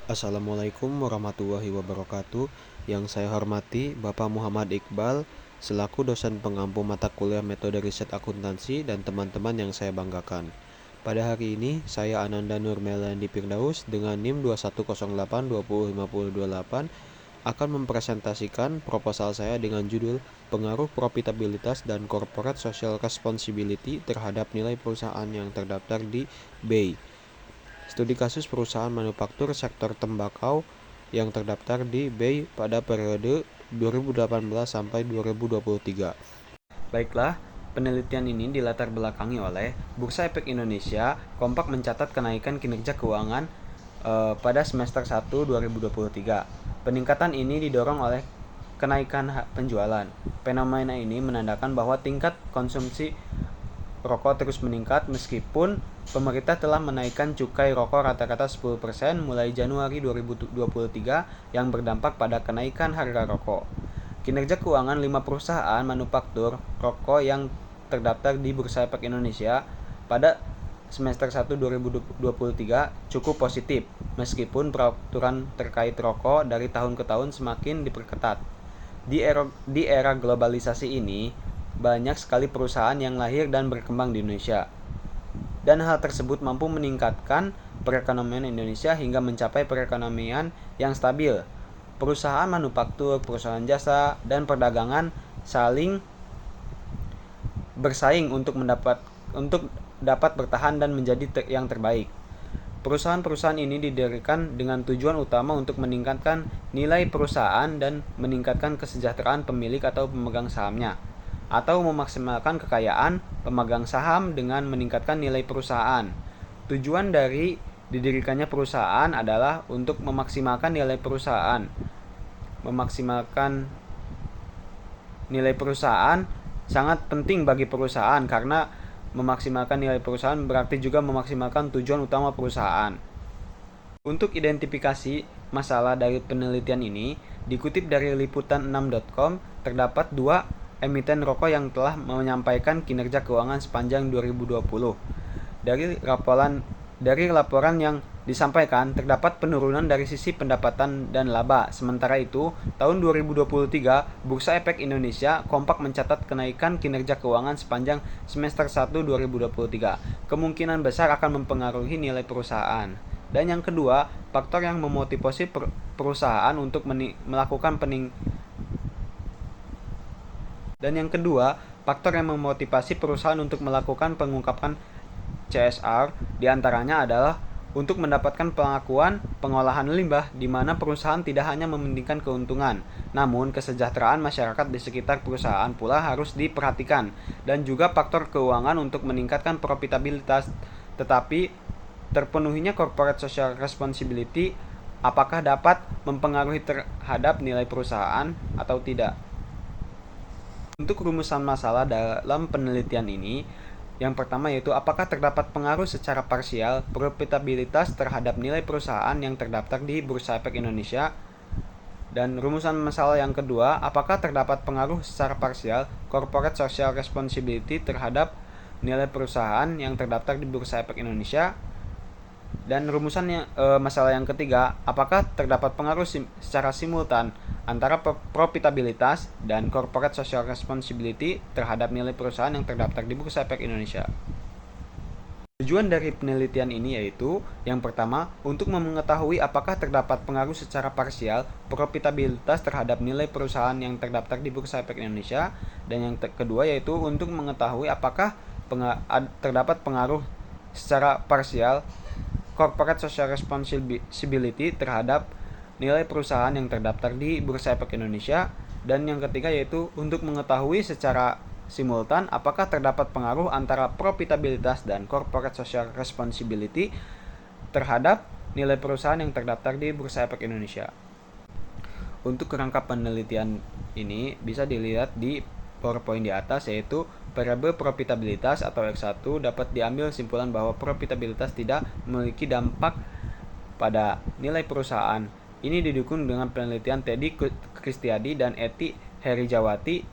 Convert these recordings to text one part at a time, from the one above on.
Assalamualaikum warahmatullahi wabarakatuh. Yang saya hormati Bapak Muhammad Iqbal selaku dosen pengampu mata kuliah metode riset akuntansi dan teman-teman yang saya banggakan. Pada hari ini, saya Ananda Nur Melandi Firdaus dengan NIM 2108205028 akan mempresentasikan proposal saya dengan judul Pengaruh Profitabilitas dan Corporate Social Responsibility terhadap nilai perusahaan yang terdaftar di BEI. Studi kasus perusahaan manufaktur sektor tembakau yang terdaftar di BEI pada periode 2018 sampai 2023. Baiklah, penelitian ini dilatar belakangi oleh Bursa Efek Indonesia kompak mencatat kenaikan kinerja keuangan pada semester 1 2023. Peningkatan ini didorong oleh kenaikan penjualan. Fenomena ini menandakan bahwa tingkat konsumsi rokok terus meningkat meskipun pemerintah telah menaikkan cukai rokok rata-rata 10% mulai Januari 2023 yang berdampak pada kenaikan harga rokok. Kinerja keuangan 5 perusahaan manufaktur rokok yang terdaftar di Bursa Efek Indonesia pada semester 1 2023 cukup positif meskipun peraturan terkait rokok dari tahun ke tahun semakin diperketat. Di era globalisasi ini, banyak sekali perusahaan yang lahir dan berkembang di Indonesia. Dan hal tersebut mampu meningkatkan perekonomian Indonesia hingga mencapai perekonomian yang stabil. Perusahaan manufaktur, perusahaan jasa, dan perdagangan saling bersaing untuk dapat bertahan dan menjadi yang terbaik. Perusahaan-perusahaan ini didirikan dengan tujuan utama untuk meningkatkan nilai perusahaan dan meningkatkan kesejahteraan pemilik atau pemegang sahamnya, atau memaksimalkan kekayaan pemegang saham dengan meningkatkan nilai perusahaan. Tujuan dari didirikannya perusahaan adalah untuk memaksimalkan nilai perusahaan. Memaksimalkan nilai perusahaan sangat penting bagi perusahaan karena memaksimalkan nilai perusahaan berarti juga memaksimalkan tujuan utama perusahaan. Untuk identifikasi masalah dari penelitian ini, dikutip dari liputan6.com, terdapat 2 emiten rokok yang telah menyampaikan kinerja keuangan sepanjang 2020. Dari laporan yang disampaikan, terdapat penurunan dari sisi pendapatan dan laba. Sementara itu, tahun 2023, Bursa Efek Indonesia kompak mencatat kenaikan kinerja keuangan sepanjang semester 1 2023. Kemungkinan besar akan mempengaruhi nilai perusahaan. Dan yang kedua, faktor yang memotivasi perusahaan untuk melakukan pengungkapan CSR diantaranya adalah untuk mendapatkan pengakuan pengolahan limbah di mana perusahaan tidak hanya mementingkan keuntungan, namun kesejahteraan masyarakat di sekitar perusahaan pula harus diperhatikan, dan juga faktor keuangan untuk meningkatkan profitabilitas. Tetapi terpenuhinya corporate social responsibility apakah dapat mempengaruhi terhadap nilai perusahaan atau tidak? Untuk rumusan masalah dalam penelitian ini, yang pertama yaitu apakah terdapat pengaruh secara parsial profitabilitas terhadap nilai perusahaan yang terdaftar di Bursa Efek Indonesia. Dan rumusan masalah yang kedua, apakah terdapat pengaruh secara parsial corporate social responsibility terhadap nilai perusahaan yang terdaftar di Bursa Efek Indonesia. Dan masalah yang ketiga, apakah terdapat pengaruh secara simultan antara profitabilitas dan corporate social responsibility terhadap nilai perusahaan yang terdaftar di Bursa Efek Indonesia. Tujuan dari penelitian ini yaitu, yang pertama, untuk mengetahui apakah terdapat pengaruh secara parsial profitabilitas terhadap nilai perusahaan yang terdaftar di Bursa Efek Indonesia, dan yang kedua yaitu untuk mengetahui apakah terdapat pengaruh secara parsial corporate social responsibility terhadap nilai perusahaan yang terdaftar di Bursa Efek Indonesia, dan yang ketiga yaitu untuk mengetahui secara simultan apakah terdapat pengaruh antara profitabilitas dan corporate social responsibility terhadap nilai perusahaan yang terdaftar di Bursa Efek Indonesia. Untuk kerangka penelitian ini bisa dilihat di PowerPoint di atas, yaitu variabel profitabilitas atau X1 dapat diambil kesimpulan bahwa profitabilitas tidak memiliki dampak pada nilai perusahaan. Ini didukung dengan penelitian Teddy Kristiadi dan Eti Herijawati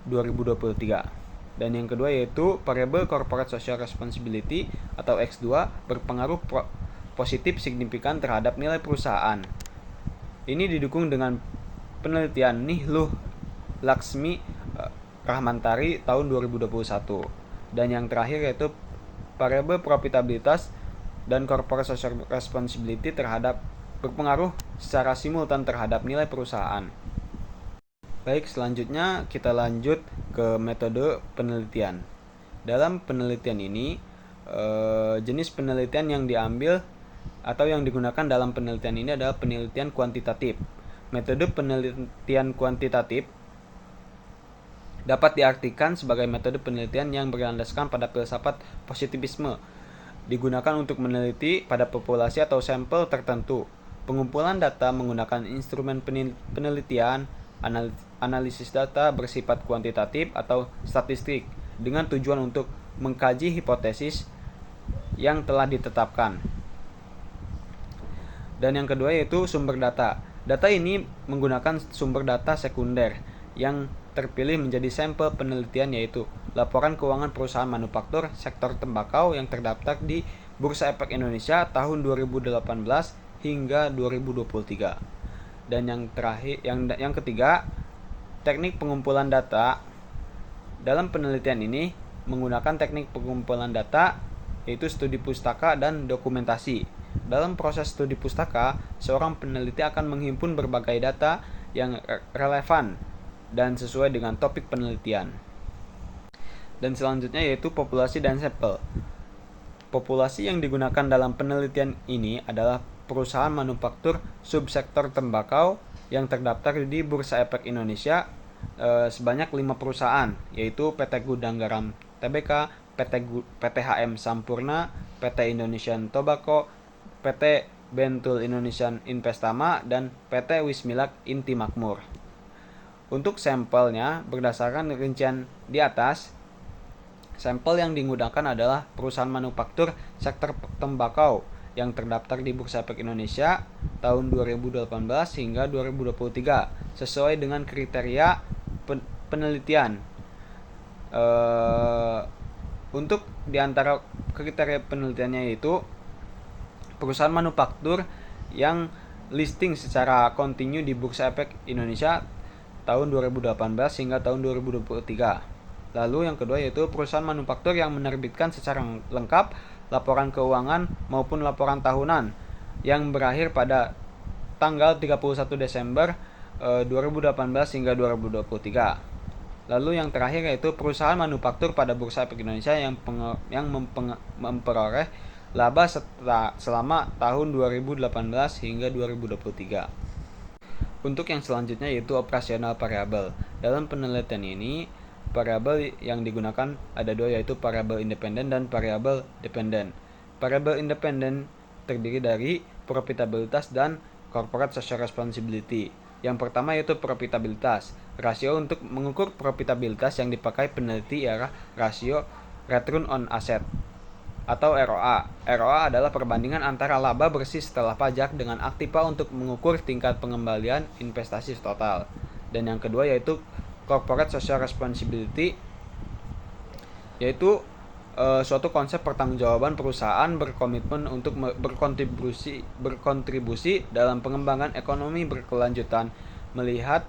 2023. Dan yang kedua yaitu variabel corporate social responsibility atau X2 berpengaruh positif signifikan terhadap nilai perusahaan. Ini didukung dengan penelitian Nihluh Laksmi Rahmantari tahun 2021. Dan yang terakhir yaitu variabel profitabilitas dan corporate social responsibility berpengaruh secara simultan terhadap nilai perusahaan. Baik, selanjutnya kita lanjut ke metode penelitian. Dalam penelitian ini, jenis penelitian yang diambil atau yang digunakan dalam penelitian ini adalah penelitian kuantitatif. Metode penelitian kuantitatif dapat diartikan sebagai metode penelitian yang berlandaskan pada filsafat positivisme, digunakan untuk meneliti pada populasi atau sampel tertentu. Pengumpulan data menggunakan instrumen penelitian, analisis data bersifat kuantitatif atau statistik dengan tujuan untuk mengkaji hipotesis yang telah ditetapkan. Dan yang kedua yaitu sumber data. Data ini menggunakan sumber data sekunder yang terpilih menjadi sampel penelitian, yaitu laporan keuangan perusahaan manufaktur sektor tembakau yang terdaftar di Bursa Efek Indonesia tahun 2018 hingga 2023. Dan yang ketiga, teknik pengumpulan data. Dalam penelitian ini menggunakan teknik pengumpulan data yaitu studi pustaka dan dokumentasi. Dalam proses studi pustaka, seorang peneliti akan menghimpun berbagai data yang relevan dan sesuai dengan topik penelitian. Dan selanjutnya yaitu populasi dan sampel. Populasi yang digunakan dalam penelitian ini adalah perusahaan manufaktur subsektor tembakau yang terdaftar di Bursa Efek Indonesia sebanyak 5 perusahaan, yaitu PT Gudang Garam Tbk, PT HM Sampurna, PT Indonesian Tobacco, PT Bentul Indonesian Investama, dan PT Wismilak Inti Makmur. Untuk sampelnya, berdasarkan rincian di atas, sampel yang digunakan adalah perusahaan manufaktur sektor tembakau yang terdaftar di Bursa Efek Indonesia tahun 2018 hingga 2023 sesuai dengan kriteria penelitian. Untuk diantara kriteria penelitiannya yaitu perusahaan manufaktur yang listing secara kontinu di Bursa Efek Indonesia tahun 2018 hingga tahun 2023. Lalu yang kedua yaitu perusahaan manufaktur yang menerbitkan secara lengkap laporan keuangan maupun laporan tahunan yang berakhir pada tanggal 31 Desember 2018 hingga 2023. Lalu yang terakhir yaitu perusahaan manufaktur pada Bursa Efek Indonesia yang memperoleh laba selama tahun 2018 hingga 2023. Untuk yang selanjutnya yaitu operasional variabel. Dalam penelitian ini, variabel yang digunakan ada dua, yaitu variabel independen dan variabel dependen. Variabel independen terdiri dari profitabilitas dan corporate social responsibility. Yang pertama yaitu profitabilitas. Rasio untuk mengukur profitabilitas yang dipakai peneliti ialah rasio return on asset atau ROA. ROA adalah perbandingan antara laba bersih setelah pajak dengan aktiva untuk mengukur tingkat pengembalian investasi total. Dan yang kedua yaitu corporate social responsibility, yaitu suatu konsep pertanggungjawaban perusahaan berkomitmen untuk berkontribusi dalam pengembangan ekonomi berkelanjutan melihat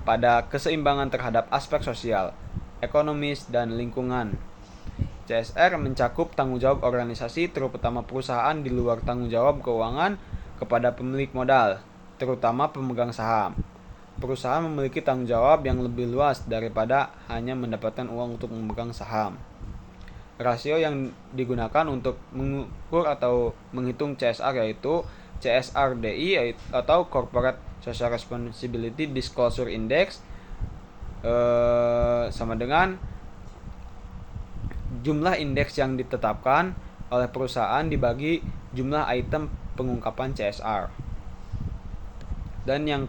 pada keseimbangan terhadap aspek sosial, ekonomis, dan lingkungan. CSR mencakup tanggung jawab organisasi, terutama perusahaan di luar tanggung jawab keuangan kepada pemilik modal, terutama pemegang saham. Perusahaan memiliki tanggung jawab yang lebih luas daripada hanya mendapatkan uang untuk memegang saham. Rasio yang digunakan untuk mengukur atau menghitung CSR yaitu CSRDI atau Corporate Social Responsibility Disclosure Index, sama dengan jumlah indeks yang ditetapkan oleh perusahaan dibagi jumlah item pengungkapan CSR. Dan yang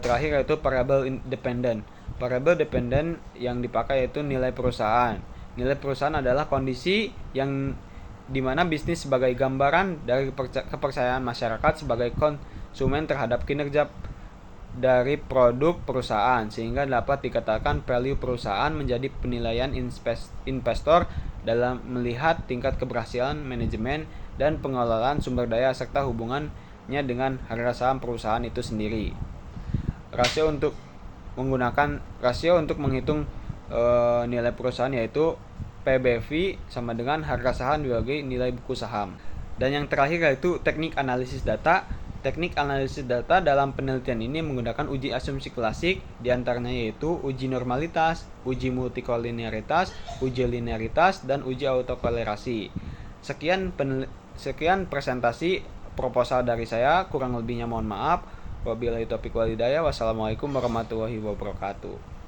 terakhir yaitu variabel independen. Variabel dependen yang dipakai yaitu nilai perusahaan. Nilai perusahaan adalah kondisi yang dimana bisnis sebagai gambaran dari kepercayaan masyarakat sebagai konsumen terhadap kinerja dari produk perusahaan, sehingga dapat dikatakan value perusahaan menjadi penilaian investor dalam melihat tingkat keberhasilan manajemen dan pengelolaan sumber daya serta hubungannya dengan harga saham perusahaan itu sendiri. Rasio untuk menghitung nilai perusahaan yaitu PBV sama dengan harga saham dibagi nilai buku saham. Dan yang terakhir yaitu teknik analisis data. Teknik analisis data dalam penelitian ini menggunakan uji asumsi klasik, diantaranya yaitu uji normalitas, uji multikolinearitas, uji linearitas, dan uji autokolerasi. Sekian presentasi proposal dari saya, kurang lebihnya mohon maaf. Wabillahi taufiq wal hidayah. Wassalamualaikum warahmatullahi wabarakatuh.